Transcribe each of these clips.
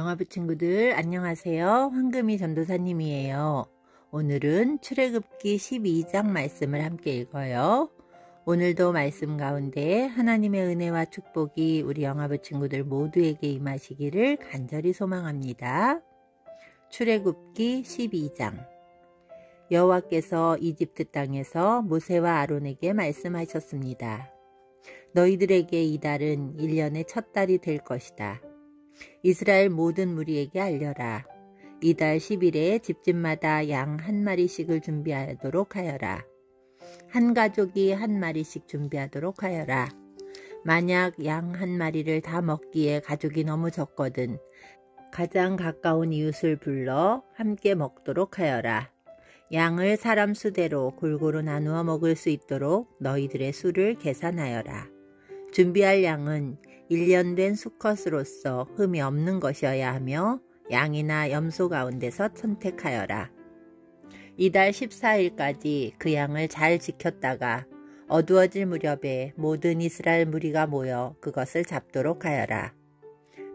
영화부 친구들 안녕하세요. 황금이 전도사님이에요. 오늘은 출애굽기 12장 말씀을 함께 읽어요. 오늘도 말씀 가운데 하나님의 은혜와 축복이 우리 영화부 친구들 모두에게 임하시기를 간절히 소망합니다. 출애굽기 12장. 여호와께서 이집트 땅에서 모세와 아론에게 말씀하셨습니다. 너희들에게 이 달은 1년의 첫 달이 될 것이다. 이스라엘 모든 무리에게 알려라. 이달 10일에 집집마다 양 한 마리씩을 준비하도록 하여라. 한 가족이 한 마리씩 준비하도록 하여라. 만약 양 한 마리를 다 먹기에 가족이 너무 적거든 가장 가까운 이웃을 불러 함께 먹도록 하여라. 양을 사람 수대로 골고루 나누어 먹을 수 있도록 너희들의 수를 계산하여라. 준비할 양은 1년 된 수컷으로서 흠이 없는 것이어야 하며 양이나 염소 가운데서 선택하여라. 이달 14일까지 그 양을 잘 지켰다가 어두워질 무렵에 모든 이스라엘 무리가 모여 그것을 잡도록 하여라.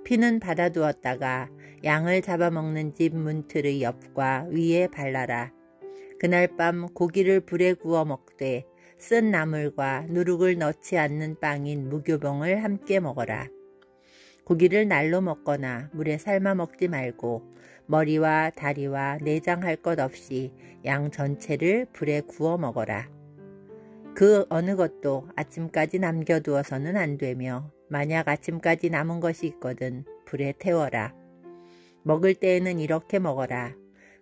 피는 받아두었다가 양을 잡아먹는 집 문틀의 옆과 위에 발라라. 그날 밤 고기를 불에 구워 먹되 쓴 나물과 누룩을 넣지 않는 빵인 무교병을 함께 먹어라. 고기를 날로 먹거나 물에 삶아 먹지 말고 머리와 다리와 내장할 것 없이 양 전체를 불에 구워 먹어라. 그 어느 것도 아침까지 남겨두어서는 안 되며 만약 아침까지 남은 것이 있거든 불에 태워라. 먹을 때에는 이렇게 먹어라.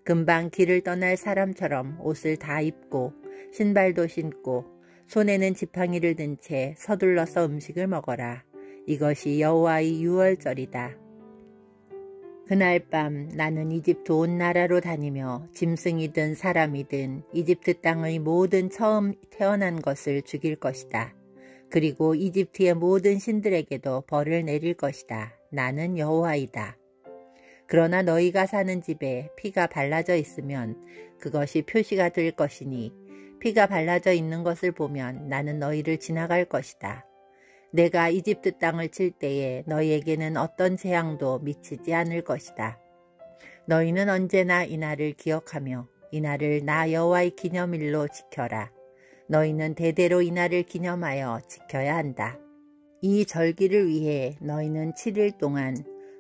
금방 길을 떠날 사람처럼 옷을 다 입고 신발도 신고 손에는 지팡이를 든 채 서둘러서 음식을 먹어라. 이것이 여호와의 유월절이다. 그날 밤 나는 이집트 온 나라로 다니며 짐승이든 사람이든 이집트 땅의 모든 처음 태어난 것을 죽일 것이다. 그리고 이집트의 모든 신들에게도 벌을 내릴 것이다. 나는 여호와이다. 그러나 너희가 사는 집에 피가 발라져 있으면 그것이 표시가 될 것이니 피가 발라져 있는 것을 보면 나는 너희를 지나갈 것이다. 내가 이집트 땅을 칠 때에 너희에게는 어떤 재앙도 미치지 않을 것이다. 너희는 언제나 이 날을 기억하며 이 날을 나 여호와의 기념일로 지켜라. 너희는 대대로 이 날을 기념하여 지켜야 한다. 이 절기를 위해 너희는 7일 동안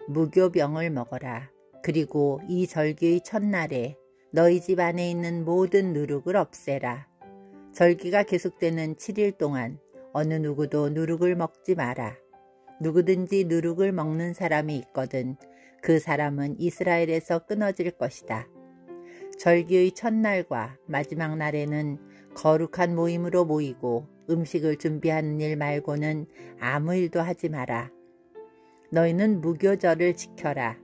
무교병을 먹어라. 그리고 이 절기의 첫날에 너희 집 안에 있는 모든 누룩을 없애라. 절기가 계속되는 7일 동안 어느 누구도 누룩을 먹지 마라. 누구든지 누룩을 먹는 사람이 있거든 그 사람은 이스라엘에서 끊어질 것이다. 절기의 첫날과 마지막 날에는 거룩한 모임으로 모이고 음식을 준비하는 일 말고는 아무 일도 하지 마라. 너희는 무교절을 지켜라.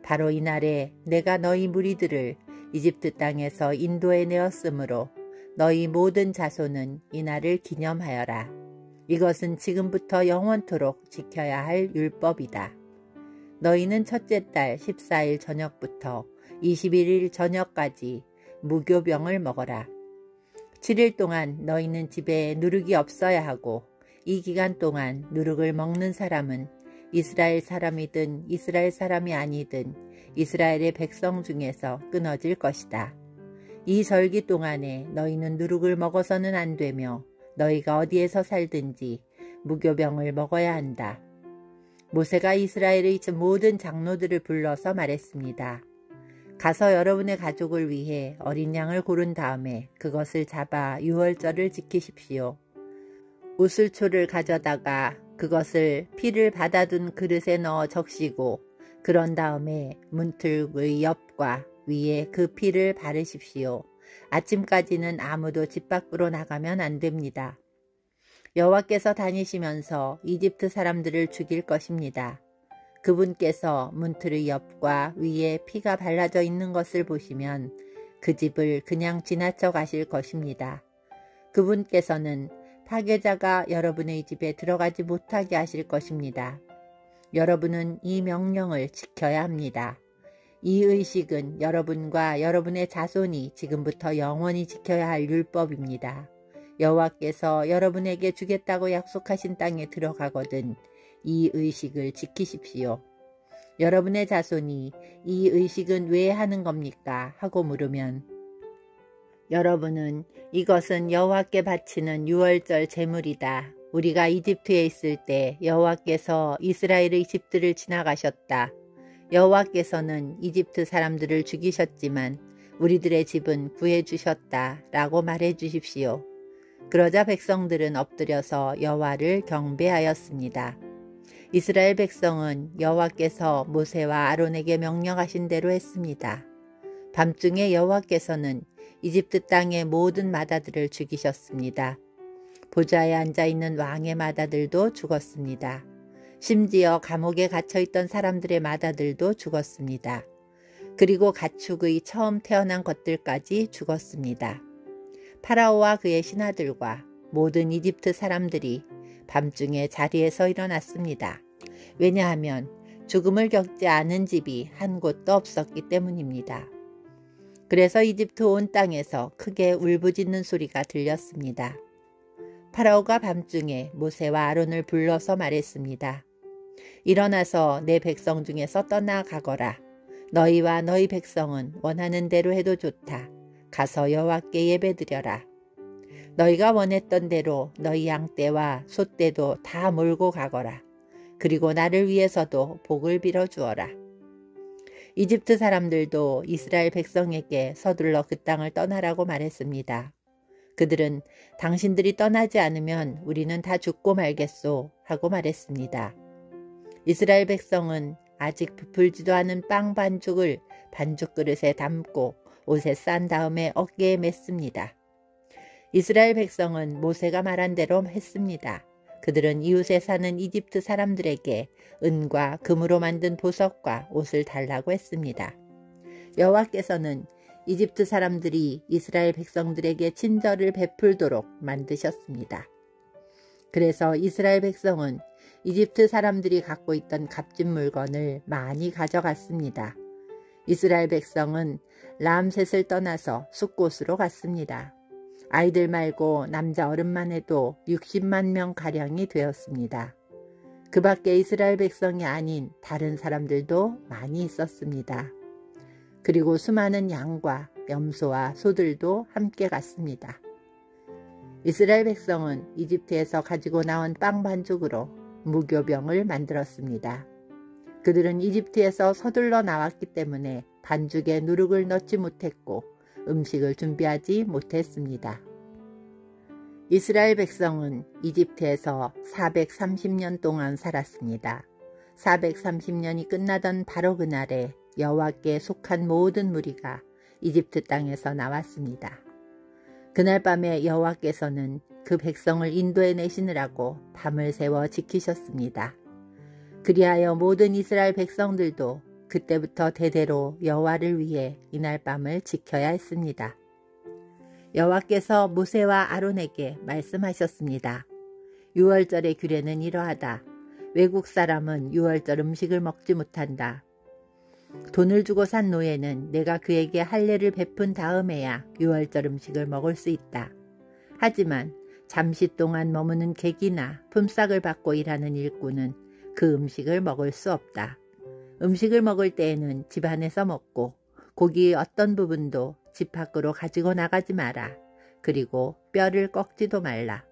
바로 이날에 내가 너희 무리들을 이집트 땅에서 인도해 내었으므로 너희 모든 자손은 이날을 기념하여라. 이것은 지금부터 영원토록 지켜야 할 율법이다. 너희는 첫째 달 14일 저녁부터 21일 저녁까지 무교병을 먹어라. 7일 동안 너희는 집에 누룩이 없어야 하고 이 기간 동안 누룩을 먹는 사람은 이스라엘 사람이든 이스라엘 사람이 아니든 이스라엘의 백성 중에서 끊어질 것이다. 이 절기 동안에 너희는 누룩을 먹어서는 안 되며 너희가 어디에서 살든지 무교병을 먹어야 한다. 모세가 이스라엘의 모든 장로들을 불러서 말했습니다. 가서 여러분의 가족을 위해 어린 양을 고른 다음에 그것을 잡아 유월절을 지키십시오. 우슬초를 가져다가 그것을 피를 받아둔 그릇에 넣어 적시고 그런 다음에 문틀의 옆과 위에 그 피를 바르십시오. 아침까지는 아무도 집 밖으로 나가면 안 됩니다. 여호와께서 다니시면서 이집트 사람들을 죽일 것입니다. 그분께서 문틀의 옆과 위에 피가 발라져 있는 것을 보시면 그 집을 그냥 지나쳐 가실 것입니다. 그분께서는 파괴자가 여러분의 집에 들어가지 못하게 하실 것입니다. 여러분은 이 명령을 지켜야 합니다. 이 의식은 여러분과 여러분의 자손이 지금부터 영원히 지켜야 할 율법입니다. 여호와께서 여러분에게 주겠다고 약속하신 땅에 들어가거든 이 의식을 지키십시오. 여러분의 자손이 이 의식은 왜 하는 겁니까? 하고 물으면 여러분은 이것은 여호와께 바치는 유월절 제물이다. 우리가 이집트에 있을 때 여호와께서 이스라엘의 이집트를 지나가셨다. 여호와께서는 이집트 사람들을 죽이셨지만 우리들의 집은 구해주셨다. 라고 말해 주십시오. 그러자 백성들은 엎드려서 여호와를 경배하였습니다. 이스라엘 백성은 여호와께서 모세와 아론에게 명령하신 대로 했습니다. 밤중에 여호와께서는 이집트 땅의 모든 마다들을 죽이셨습니다. 보좌에 앉아있는 왕의 마다들도 죽었습니다. 심지어 감옥에 갇혀있던 사람들의 마다들도 죽었습니다. 그리고 가축의 처음 태어난 것들까지 죽었습니다. 파라오와 그의 신하들과 모든 이집트 사람들이 밤중에 자리에서 일어났습니다. 왜냐하면 죽음을 겪지 않은 집이 한 곳도 없었기 때문입니다. 그래서 이집트 온 땅에서 크게 울부짖는 소리가 들렸습니다. 파라오가 밤중에 모세와 아론을 불러서 말했습니다. 일어나서 내 백성 중에서 떠나가거라. 너희와 너희 백성은 원하는 대로 해도 좋다. 가서 여호와께 예배드려라. 너희가 원했던 대로 너희 양떼와 소떼도 다 몰고 가거라. 그리고 나를 위해서도 복을 빌어주어라. 이집트 사람들도 이스라엘 백성에게 서둘러 그 땅을 떠나라고 말했습니다. 그들은 당신들이 떠나지 않으면 우리는 다 죽고 말겠소 하고 말했습니다. 이스라엘 백성은 아직 부풀지도 않은 빵 반죽을 반죽 그릇에 담고 옷에 싼 다음에 어깨에 맸습니다. 이스라엘 백성은 모세가 말한 대로 했습니다. 그들은 이웃에 사는 이집트 사람들에게 은과 금으로 만든 보석과 옷을 달라고 했습니다. 여호와께서는 이집트 사람들이 이스라엘 백성들에게 친절을 베풀도록 만드셨습니다. 그래서 이스라엘 백성은 이집트 사람들이 갖고 있던 값진 물건을 많이 가져갔습니다. 이스라엘 백성은 람셋을 떠나서 숫곳으로 갔습니다. 아이들 말고 남자 어른만 해도 60만 명가량이 되었습니다. 그 밖에 이스라엘 백성이 아닌 다른 사람들도 많이 있었습니다. 그리고 수많은 양과 염소와 소들도 함께 갔습니다. 이스라엘 백성은 이집트에서 가지고 나온 빵 반죽으로 무교병을 만들었습니다. 그들은 이집트에서 서둘러 나왔기 때문에 반죽에 누룩을 넣지 못했고 음식을 준비하지 못했습니다. 이스라엘 백성은 이집트에서 430년 동안 살았습니다. 430년이 끝나던 바로 그날에 여호와께 속한 모든 무리가 이집트 땅에서 나왔습니다. 그날 밤에 여호와께서는 그 백성을 인도해 내시느라고 밤을 새워 지키셨습니다. 그리하여 모든 이스라엘 백성들도 그때부터 대대로 여호와를 위해 이날 밤을 지켜야 했습니다. 여호와께서 모세와 아론에게 말씀하셨습니다. 유월절의 규례는 이러하다. 외국 사람은 유월절 음식을 먹지 못한다. 돈을 주고 산 노예는 내가 그에게 할례를 베푼 다음에야 유월절 음식을 먹을 수 있다. 하지만 잠시 동안 머무는 객이나 품삯을 받고 일하는 일꾼은 그 음식을 먹을 수 없다. 음식을 먹을 때에는 집 안에서 먹고 고기의 어떤 부분도 집 밖으로 가지고 나가지 마라. 그리고 뼈를 꺾지도 말라.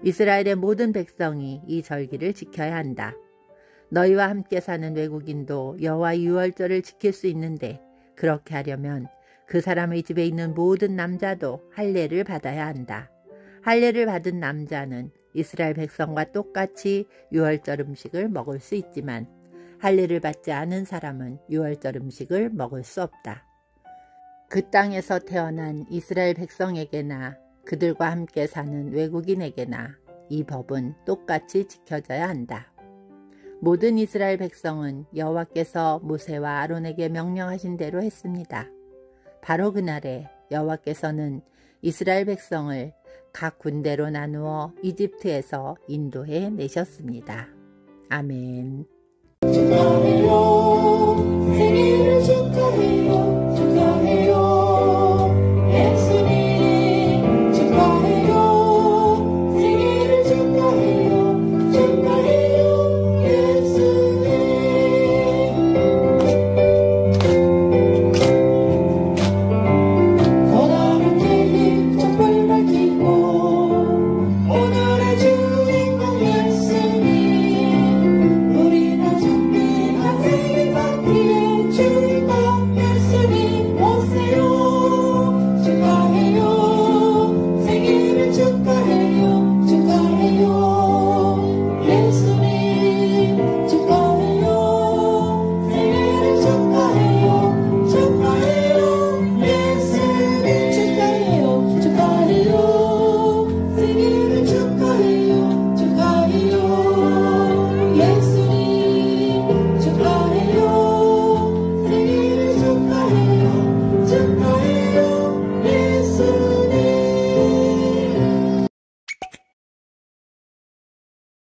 이스라엘의 모든 백성이 이 절기를 지켜야 한다. 너희와 함께 사는 외국인도 여호와 유월절을 지킬 수 있는데 그렇게 하려면 그 사람의 집에 있는 모든 남자도 할례를 받아야 한다. 할례를 받은 남자는 이스라엘 백성과 똑같이 유월절 음식을 먹을 수 있지만 할례를 받지 않은 사람은 유월절 음식을 먹을 수 없다. 그 땅에서 태어난 이스라엘 백성에게나 그들과 함께 사는 외국인에게나 이 법은 똑같이 지켜져야 한다. 모든 이스라엘 백성은 여호와께서 모세와 아론에게 명령하신 대로 했습니다. 바로 그날에 여호와께서는 이스라엘 백성을 각 군대로 나누어 이집트에서 인도해 내셨습니다. 아멘. 축하해요. 생일을 축하해요.